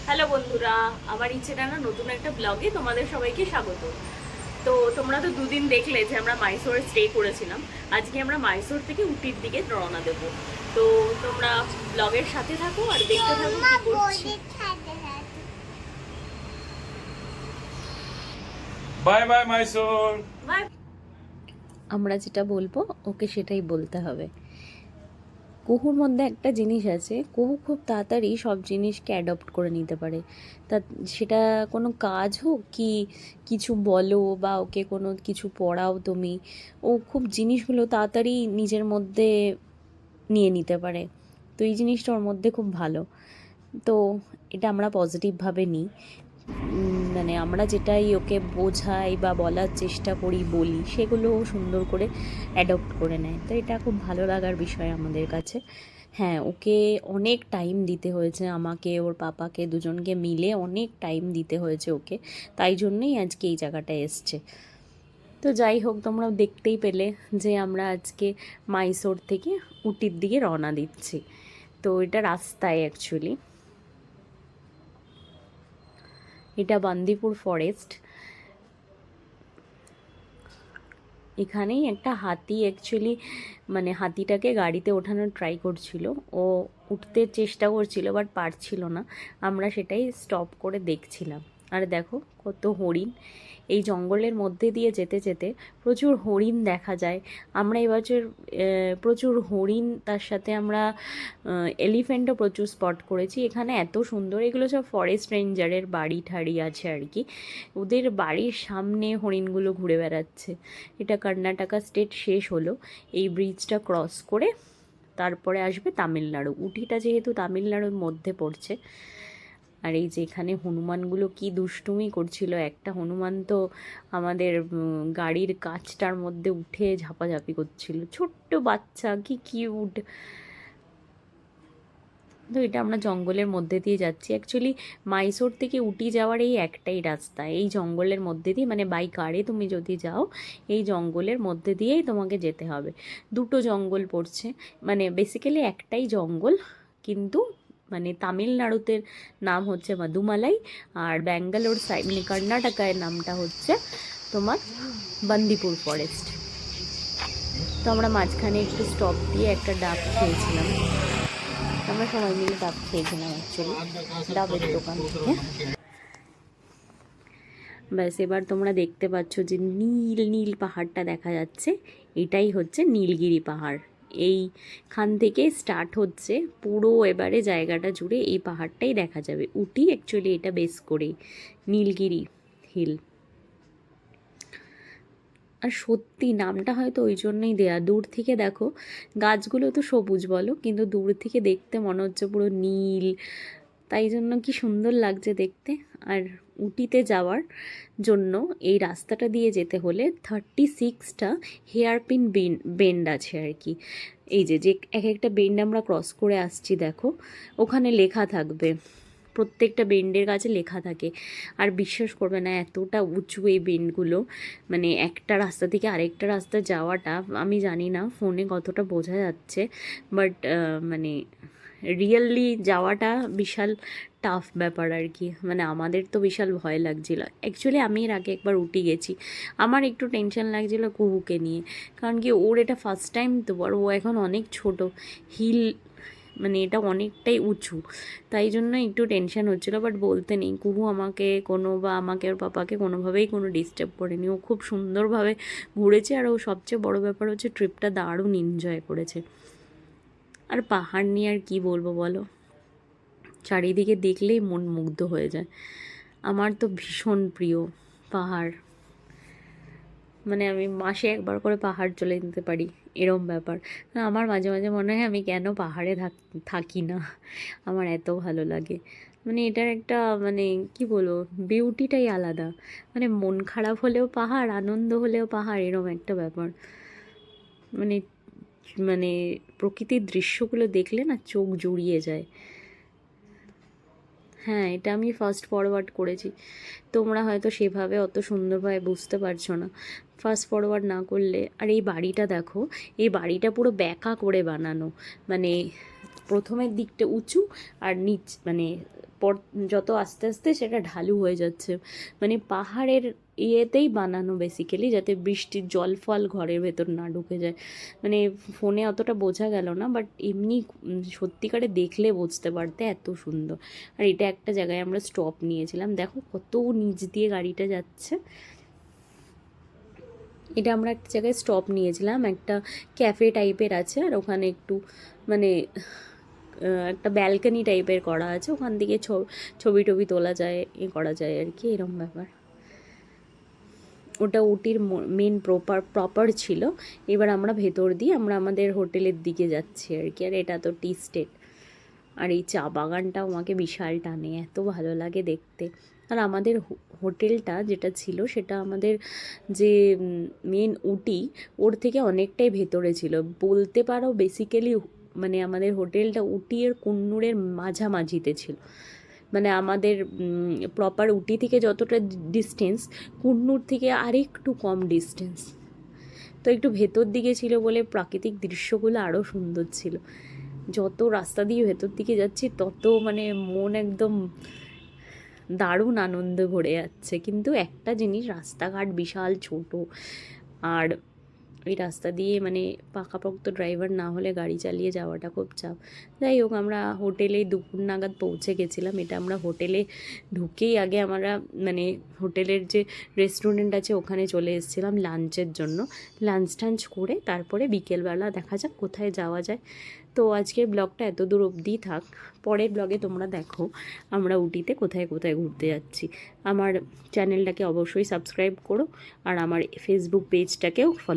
Hello বন্ধুরা, আমার ইচ্ছে টানা নতুন একটা ব্লগে তোমাদের সবাইকে স্বাগত। তো তোমরা তো দুদিন দেখলে যে আমরা মাইসোরে স্টে করেছিলাম। আজকে আমরা মাইসোর থেকে উটির দিকে রওনা দেব। তো তোমরা ব্লগের সাথে থাকো আর দেখতে থাকো কি করছি। Bye bye Mysore. বাই। আমরা যেটা বলবো ওকে সেটাই বলতে হবে। কুহুর মধ্যে একটা জিনিস আছে, কুহু খুব তাড়াতাড়ি সব জিনিসকে অ্যাডপ্ট করে নিতে পারে। তা সেটা কোনো কাজ হোক কি কিছু বলো বা ওকে কোনো কিছু পড়াও তুমি, ও খুব জিনিসগুলো তাড়াতাড়ি নিজের মধ্যে নিয়ে নিতে পারে। তো এই জিনিসটা ওর মধ্যে খুব ভালো। তো এটা আমরা পজিটিভভাবে নিই। মানে আমরা যেটাই ওকে বোঝাই বা বলার চেষ্টা করি বলি সেগুলো ও সুন্দর করে অ্যাডপ্ট করে নেয়। তো এটা খুব ভালো লাগার বিষয় আমাদের কাছে। হ্যাঁ, ওকে অনেক টাইম দিতে হয়েছে, আমাকে ওর পাপাকে দুজনকে মিলে অনেক টাইম দিতে হয়েছে ওকে। তাই জন্যই আজকে এই জায়গাটায় এসছে। তো যাই হোক, তোমরা দেখতেই পেলে যে আমরা আজকে মাইসোর থেকে উটির দিকে রওনা দিচ্ছি। তো এটা রাস্তায় অ্যাকচুয়ালি, এটা বান্দিপুর ফরেস্ট। এখানেই একটা হাতি অ্যাকচুয়ালি, মানে হাতিটাকে গাড়িতে ওঠানোর ট্রাই করছিল, ও উঠতে চেষ্টা করছিল বাট পারছিল না। আমরা সেটাই স্টপ করে দেখছিলাম। আর দেখো কত হরিণ, এই জঙ্গলের মধ্যে দিয়ে যেতে যেতে প্রচুর হরিণ দেখা যায়। আমরা এবছর প্রচুর হরিণ, তার সাথে আমরা এলিফ্যান্টও প্রচুর স্পট করেছি। এখানে এত সুন্দর, এগুলো সব ফরেস্ট রেঞ্জারের বাড়ি ঠাড়ি আছে আর কি। ওদের বাড়ির সামনে হরিণগুলো ঘুরে বেড়াচ্ছে। এটা কর্ণাটকা স্টেট শেষ হলো, এই ব্রিজটা ক্রস করে তারপরে আসবে তামিলনাড়ু। উটিটা যেহেতু তামিলনাড়ুর মধ্যে পড়ছে। আর এই যে এখানে হনুমানগুলো কি দুষ্টুমি করছিল, একটা হনুমান তো আমাদের গাড়ির কাচটার মধ্যে উঠে ঝাপাঝাপি করছিল, ছোট্ট বাচ্চা, কি কিউট। তো এটা আমরা জঙ্গলের মধ্যে দিয়ে যাচ্ছি। অ্যাকচুয়ালি মাইসোর থেকে উটি যাওয়ার এই একটাই রাস্তা, এই জঙ্গলের মধ্যে দিয়ে, মানে বাই কারে তুমি যদি যাও এই জঙ্গলের মধ্যে দিয়েই তোমাকে যেতে হবে। দুটো জঙ্গল পড়ছে, মানে বেসিক্যালি একটাই জঙ্গল, কিন্তু মানে তামিলনাড়ুতে নাম হচ্ছে মাদুমালাই, আর ব্যাঙ্গালোর সাইড মানে কর্ণাটকায় নামটা হচ্ছে তোমার বান্দিপুর ফরেস্ট। তো আমরা মাঝখানে একটু স্টপ দিয়ে একটা ডাব খেয়েছিলাম। আমরা সবাই মিলে ডাব খেয়েছিলাম অ্যাকচুয়ালি, ডাবের দোকান থেকে। ব্যাস, এবার তোমরা দেখতে পাচ্ছ যে নীল নীল পাহাড়টা দেখা যাচ্ছে, এটাই হচ্ছে নীলগিরি পাহাড়। এইখান থেকে স্টার্ট হচ্ছে পুরো, এবারে জায়গাটা জুড়ে এই পাহাড়টাই দেখা যাবে। উটি অ্যাকচুয়ালি এটা বেস করেই নীলগিরি হিল। আর সত্যি নামটা হয়তো ওই জন্যই দেয়া, দূর থেকে দেখো গাছগুলো তো সবুজ বলো, কিন্তু দূর থেকে দেখতে মনে হচ্ছে পুরো নীল, তাই জন্য কি সুন্দর লাগছে দেখতে। আর উটিতে যাওয়ার জন্য এই রাস্তাটা দিয়ে যেতে হলে 36টা হেয়ারপিন বেন্ড আছে আর কি। এই যে যে এক একটা বেন্ড আমরা ক্রস করে আসছি দেখো, ওখানে লেখা থাকবে, প্রত্যেকটা বেন্ডের কাছে লেখা থাকে। আর বিশ্বাস করবে না, এতটা উঁচু এই বেন্ডগুলো, মানে একটা রাস্তা থেকে আরেকটা রাস্তা যাওয়াটা আমি জানি না ফোনে কতটা বোঝা যাচ্ছে, বাট মানে রিয়েলি যাওয়াটা বিশাল টাফ ব্যাপার আর কি। মানে আমাদের তো বিশাল ভয় লাগছিল। অ্যাকচুয়ালি আমি এর আগে একবার উটি গেছি, আমার একটু টেনশন লাগছিল কুহুকে নিয়ে, কারণ কি ওর এটা ফার্স্ট টাইম তো, আর ও এখন অনেক ছোট, হিল মানে এটা অনেকটাই উঁচু, তাই জন্য একটু টেনশন হচ্ছিলো। বাট বলতে নেই, কুহু আমাকে বা আমাকে ওর পাপাকে কোনোভাবেই কোনো ডিস্টার্ব করেনি, ও খুব সুন্দরভাবে ঘুরেছে। আর ও সবচেয়ে বড় ব্যাপার হচ্ছে ট্রিপটা দারুণ এনজয় করেছে। আর পাহাড় নিয়ে আর কি বলবো বলো, চারিদিকে দেখলেই মন মুগ্ধ হয়ে যায়। আমার তো ভীষণ প্রিয় পাহাড়, মানে আমি মাসে একবার করে পাহাড় চলে যেতে পারি এরম ব্যাপার। আমার মাঝে মাঝে মনে হয় আমি কেন পাহাড়ে থাকি না, আমার এত ভালো লাগে। মানে এটার একটা মানে কি বলবো, বিউটিটাই আলাদা। মানে মন খারাপ হলেও পাহাড়, আনন্দ হলেও পাহাড়, এরম একটা ব্যাপার। মানে মানে প্রকৃতির দৃশ্যগুলো দেখলে না চোখ জুড়িয়ে যায়। হ্যাঁ, এটা আমি ফাস্ট ফরওয়ার্ড করেছি, তোমরা হয়তো সেভাবে অত সুন্দরভাবে বুঝতে পারছো না ফাস্ট ফরওয়ার্ড না করলে। আর এই বাড়িটা দেখো, এই বাড়িটা পুরো ব্যাকা করে বানানো, মানে প্রথমের দিকটা উঁচু আর নিচ মানে যত আস্তে আস্তে সেটা ঢালু হয়ে যাচ্ছে, মানে পাহাড়ের ইয়েতেই বানানো বেসিক্যালি, যাতে বৃষ্টির জল ফল ঘরের ভেতর না ঢুকে যায়। মানে ফোনে অতটা বোঝা গেল না, বাট এমনি সত্যিকারে দেখলে বুঝতে পারতে এত সুন্দর। আর এটা একটা জায়গায় আমরা স্টপ নিয়েছিলাম, দেখো কত নিচ দিয়ে গাড়িটা যাচ্ছে। এটা আমরা একটা জায়গায় স্টপ নিয়েছিলাম, একটা ক্যাফে টাইপের আছে, আর ওখানে একটু মানে একটা ব্যালকনি টাইপের করা আছে, ওখান থেকে ছবি টবি তোলা যায়, করা যায় আর কি, এরকম ব্যাপার। ওটা উটির মেন প্রপার ছিল। এবার আমরা ভেতর দিয়ে আমরা আমাদের হোটেলের দিকে যাচ্ছি আর কি। আর এটা তো টি স্টেট, আর এই চা বাগানটাও আমাকে বিশাল টানে, এত ভালো লাগে দেখতে। আর আমাদের হোটেলটা যেটা ছিল সেটা আমাদের যে মেন উটি ওর থেকে অনেকটাই ভেতরে ছিল বলতে পারো। বেসিক্যালি মানে আমাদের হোটেলটা উটি আর কুন্নুরের মাঝামাঝিতে ছিল। মানে আমাদের প্রপার উটি থেকে যতটা ডিস্টেন্স, কুন্নুর থেকে আরেকটু কম ডিস্টেন্স। তো একটু ভেতর দিকে ছিল বলে প্রাকৃতিক দৃশ্যগুলো আরও সুন্দর ছিল। যত রাস্তা দিয়ে ভেতর দিকে যাচ্ছি তত মানে মন একদম দারুণ আনন্দে ভরে যাচ্ছে। কিন্তু একটা জিনিস, রাস্তাঘাট বিশাল ছোট, আর এই রাস্তা দিয়ে মানে পাকাপোক্ত ড্রাইভার না হলে গাড়ি চালিয়ে যাওয়াটা খুব চাপ। যাই হোক, আমরা হোটেলে দুপুর নাগাদ পৌঁছে গেছিলাম। এটা আমরা হোটেলে ঢুকেই আগে আমরা মানে হোটেলের যে রেস্টুরেন্ট আছে ওখানে চলে এসেছিলাম লাঞ্চের জন্য। লাঞ্চ টাঞ্চ করে তারপরে বিকেলবেলা দেখা যাক কোথায় যাওয়া যায়। তো আজকের ব্লগটা এত দূর অবধিই থাক, পরের ব্লগে তোমরা দেখো আমরা উটিতে কোথায় কোথায় ঘুরতে যাচ্ছি। আমার চ্যানেলটাকে অবশ্যই সাবস্ক্রাইব করো, আর আমার ফেসবুক পেজটাকেও ফলো